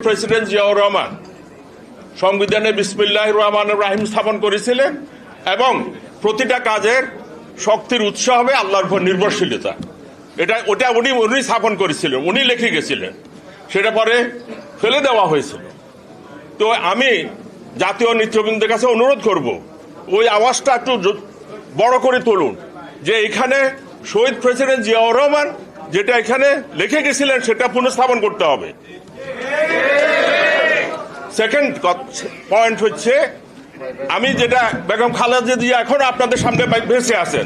President Ziaur Rahman সংবিধানে বিসমিল্লাহির রহমানির রহিম স্থাপন করেছিলেন এবং প্রতিটা কাজের শক্তির উৎস হবে আল্লাহর উপর নির্ভরশীলতা। ওটা উনি স্থাপন করেছিলেন, উনি লিখে গেছিলেন, সেটা পরে ফেলে দেওয়া হয়েছিল। তো আমি জাতীয় নেতৃবৃন্দের কাছে অনুরোধ করব, ওই আওয়াজটা একটু বড় করে তুলুন যে এখানে শহীদ প্রেসিডেন্ট জিয়াউর রহমান যেটা এখানে লিখে গেছিলেন সেটা পুনঃস্থাপন করতে হবে। সেকেন্ড পয়েন্ট হচ্ছে, আমি যেটা বেগম খালেদা জিয়া এখন আপনাদের সামনে ভেসে আছেন,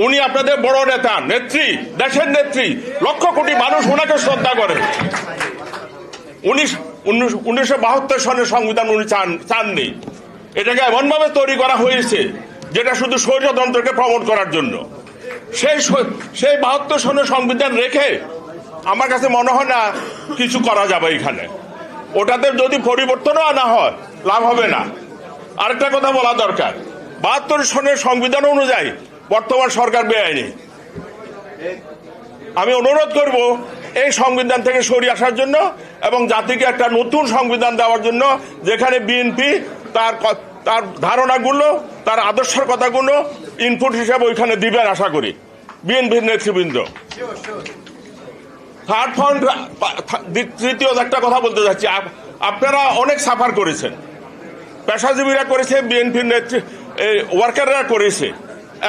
উনি আপনাদের বড় নেতা, নেত্রী, দেশের নেত্রী, লক্ষ কোটি মানুষ ওনাকে শ্রদ্ধা করে। 1972 সনের সংবিধান উনি চাননি, এটাকে এমনভাবে তৈরি করা হয়েছে যেটা শুধু স্বৈরতন্ত্রকে প্রমোট করার জন্য। সেই 72 সনের সংবিধান রেখে আমার কাছে মনে হয় না কিছু করা যাবে এখানে। ওটাতে যদি পরিবর্তনও আনা হয় লাভ হবে না। আরেকটা কথা বলা দরকার, 72 সনের সংবিধান অনুযায়ী বর্তমান সরকার বেআইনি। আমি অনুরোধ করব এই সংবিধান থেকে সরিয়ে আসার জন্য এবং জাতিকে একটা নতুন সংবিধান দেওয়ার জন্য, যেখানে বিএনপি তার ধারণাগুলো, তার আদর্শের কথাগুলো ইনপুট হিসাবে ওইখানে দিবেন আশা করি বিএনপির নেতৃবৃন্দ। থার্ড পয়েন্ট, তৃতীয় একটা কথা বলতে যাচ্ছি, আপনারা অনেক সাফার করেছেন, পেশাজীবীরা করেছে, বিএনপির ওয়ার্কাররা করেছে।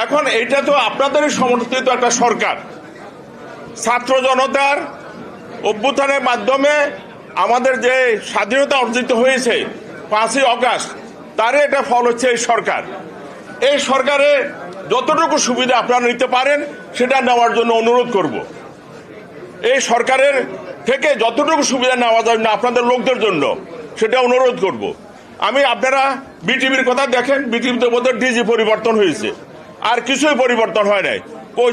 এখন এইটা তো আপনাদেরই সমর্থিত একটা সরকার। ছাত্র জনতার অভ্যুত্থানের মাধ্যমে আমাদের যে স্বাধীনতা অর্জিত হয়েছে 5ই অগাস্ট, তারই একটা ফল হচ্ছে এই সরকার। এই সরকারের যতটুকু সুবিধা আপনারা নিতে পারেন সেটা নেওয়ার জন্য অনুরোধ করব। এই সরকারের থেকে যতটুকু সুবিধা নেওয়া যায় না আপনাদের লোকদের জন্য, সেটা অনুরোধ করব। আপনারা বিটিভির কথা দেখেন, বিটিভিতে বোধহয় ডিজি পরিবর্তন হয়েছে, আর কিছুই পরিবর্তন হয় নাই।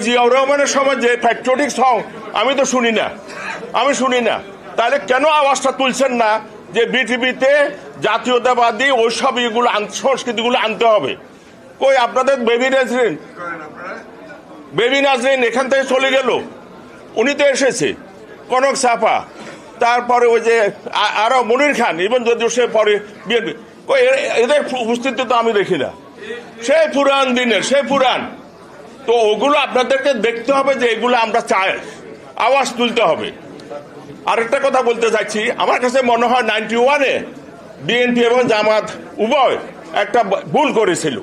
জিয়াউর রহমানের সময় যে প্যাট্রিয়টিক সং আমি তো শুনি না। তাহলে কেন আওয়াজটা তুলছেন না যে বিটিভিতে জাতীয়তাবাদী ওইসব এগুলো সংস্কৃতিগুলো আনতে হবে? কই আপনাদের বেবি নাজরিন এখান থেকে চলে গেল, উনি তো এসেছে, কনক সাফা, তারপরে ওই যে আরো মনির খান, ইভেন যদিও সে পরে বিএনপি, এদের উপস্থিতি তো আমি দেখি না। সেই পুরান দিনের, সেই পুরান, তো ওগুলো আপনাদেরকে দেখতে হবে যে এগুলো আমরা চাই, আওয়াজ তুলতে হবে। আরেকটা কথা বলতে চাইছি, আমার কাছে মনে হয় 91-এ বিএনপি এবং জামাত উভয় একটা ভুল করেছিল।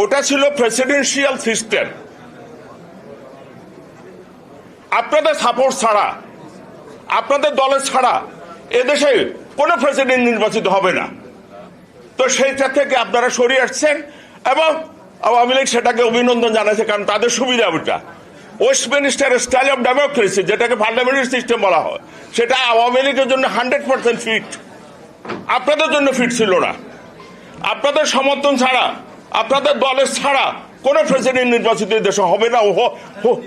ওটা ছিল প্রেসিডেন্সিয়াল সিস্টেম। আপনাদের সাপোর্ট ছাড়া, আপনাদের দলের ছাড়া এদেশে কোনো প্রেসিডেন্ট নির্বাচিত হবে না। তো সেইটা থেকে আপনারা সরিয়ে আসছেন এবং আওয়ামী লীগ সেটাকে অভিনন্দন জানাচ্ছে, কারণ তাদের সুবিধা ওটা। ওয়েস্টমিনিস্টার স্টাইল অফ ডেমোক্রেসি, যেটাকে পার্লামেন্টারি সিস্টেম বলা হয়, সেটা আওয়ামী লীগের জন্য 100% ফিট, আপনাদের জন্য ফিট ছিল না। আপনাদের সমর্থন ছাড়া, আপনাদের দলের ছাড়া কোনো প্রেসিডেন্ট নির্বাচিত দেশে হবে না,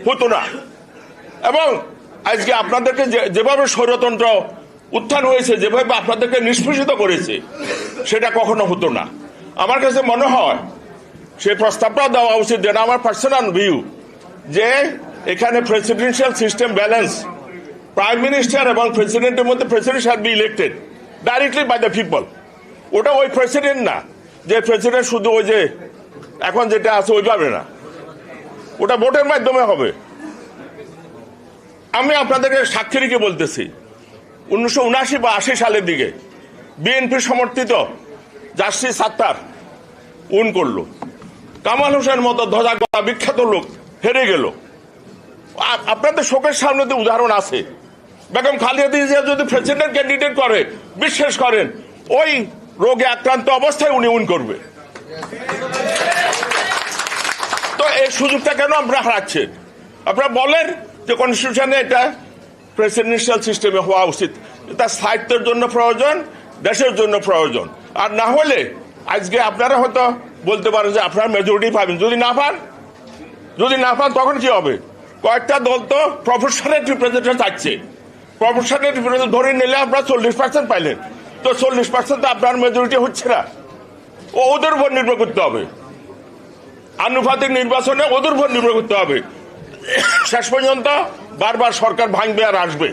হতো না। এবং আজকে আপনাদেরকে যেভাবে স্বৈরতন্ত্র উত্থান হয়েছে, যেভাবে আপনাদেরকে নিষ্পেষিত করেছে, সেটা কখনো হতো না। আমার কাছে মনে হয় সেই প্রস্তাবটা দেওয়া উচিত, যেটা আমার পার্সোনাল ভিউ, যে এখানে presidential system balance, prime minister এবং প্রেসিডেন্টের মধ্যে president shall be elected directly by the people. ওটা ওই প্রেসিডেন্ট না, যে প্রেসিডেন্ট শুধু ওই যে এখন যেটা আছে ওইভাবে না, ওটা ভোটের মাধ্যমে হবে। আমি আপনাদেরকে সাক্ষী রেখে বলতেছি, 1979 বা 80 সালের দিকে বিএনপি সমর্থিত জাস্টিস সাত্তার উন করলো, কামাল হোসেন মতো ধ্বজা গলা বিখ্যাত লোক হেরে গেল। আপনাদের শোকের সামনে তো উদাহরণ আছে। বেগম খালেদা জিয়া যদি প্রেসিডেন্ট ক্যান্ডিডেট করে, বিশ্বাস করেন ওই রোগে আক্রান্ত অবস্থায় উনি উইন করবে। তো এই সুযোগটা কেন আপনারা হারাচ্ছেন? আপনারা বলেন যে কনস্টিটিউশনে এটা প্রেসিডেন্সিয়াল সিস্টেমে হওয়া উচিত, তার স্থায়িত্বের জন্য প্রয়োজন, দেশের জন্য প্রয়োজন। আর না হলে আজকে আপনারা হয়তো বলতে পারেন যে আপনারা মেজরিটি পাবেন, যদি না পান তখন কি হবে? কয়েকটা দল তো প্রফেশনাল রিপ্রেজেন্টেশন চাচ্ছে, প্রফেশনাল রিপ্রেজেন্টেশন ধরে নিলে আপনারা 40% পাইলেন, তো 40% আপনার মেজরিটি হচ্ছে না, ওদের উপর নির্ভর করতে হবে, আনুপাতিক নির্বাচনে ওদের উপর নির্ভর করতে হবে। শেষ পর্যন্ত বারবার সরকার ভাঙবে আর আসবে।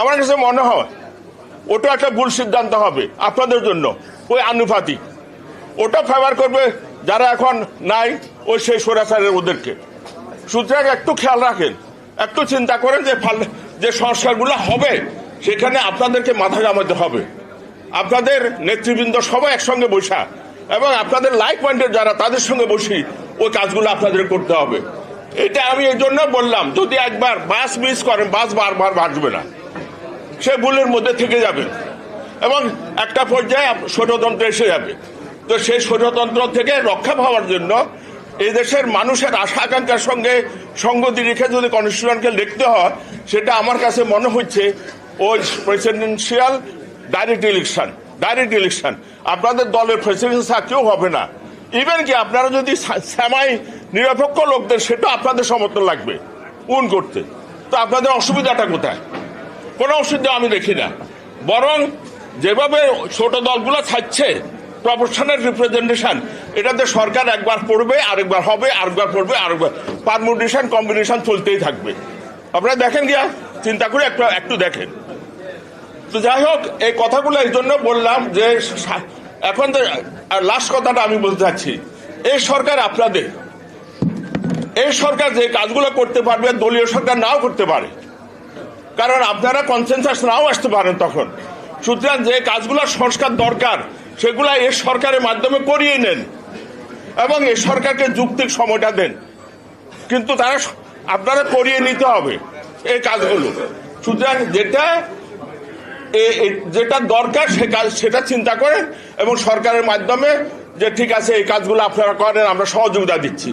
আমার কাছে মনে হয় ওটা একটা ভুল সিদ্ধান্ত হবে আপনাদের জন্য। ওই আনুপাতিক ওটা ফেভার করবে যারা এখন নাই, ওই সেই স্বৈরাচারের ওদেরকে। সুতরাং একটু খেয়াল রাখেন, একটু চিন্তা করেন যে সংস্কারগুলো হবে সেখানে আপনাদেরকে মাথা ঘামাতে হবে। আপনাদের নেতৃবৃন্দ সবাই একসঙ্গে বসা এবং আপনাদের লাইক মাইন্ডেড যারা তাদের সঙ্গে বসি ওই কাজগুলো আপনাদের করতে হবে। এটা আমি এই জন্য বললাম, যদি একবার বাস মিস করেন বাস বারবার ভাসবে না, সে ভুলের মধ্যে থেকে যাবেন এবং একটা পর্যায়ে স্বৈরতন্ত্র এসে যাবে। তো সেই স্বৈরতন্ত্র থেকে রক্ষা পাওয়ার জন্য এই দেশের মানুষের আশা আকাঙ্ক্ষার সঙ্গে সঙ্গতি রেখে যদি কনস্টিটিউশনকে লিখতে হয়, সেটা আমার কাছে মনে হচ্ছে ওই প্রেসিডেন্সিয়াল ডাইরেক্ট ইলেকশন। আপনাদের দলের প্রেসিডেন্ট কেউ হবে না। ইভেন কি আপনারা যদি সেমাই নিরপেক্ষ লোকদের, সেটা আপনাদের সমর্থন লাগবে করতে। তো আপনাদের অসুবিধাটা কোথায়? কোনো অসুবিধা আমি দেখি না। বরং যেভাবে ছোট দলগুলো থাকছে প্রপোর্শনাল রিপ্রেজেন্টেশন, এটাতে সরকার একবার পড়বে, আরেকবার হবে, আরেকবার পড়বে, আরেকবার পারমুটেশন কম্বিনেশন চলতেই থাকবে। আপনারা দেখেন গিয়া, চিন্তা করে একটু দেখেন। তো যাই হোক, এই কথাগুলো এই জন্য বললাম যে এখন লাস্ট কথাটা আমি বলতে চাচ্ছি, এই সরকার আপনাদের, এই সরকার যে কাজগুলো করতে পারবে দলীয় সরকার নাও করতে পারে, কারণ আপনারা কনসেনসাস নাও আসতে পারেন তখন। সুতরাং যে কাজগুলো সংস্কার দরকার সেগুলো এই সরকারের মাধ্যমে করিয়ে নেন এবং এই সরকারকে যুক্তির সময়টা দেন, কিন্তু আপনারা করিয়ে নিতে হবে এই কাজগুলো। সুতরাং যেটা দরকার সেটা চিন্তা করেন এবং সরকারের মাধ্যমে যে ঠিক আছে এই কাজগুলো আপনারা করেন, আমরা সহযোগিতা দিচ্ছি।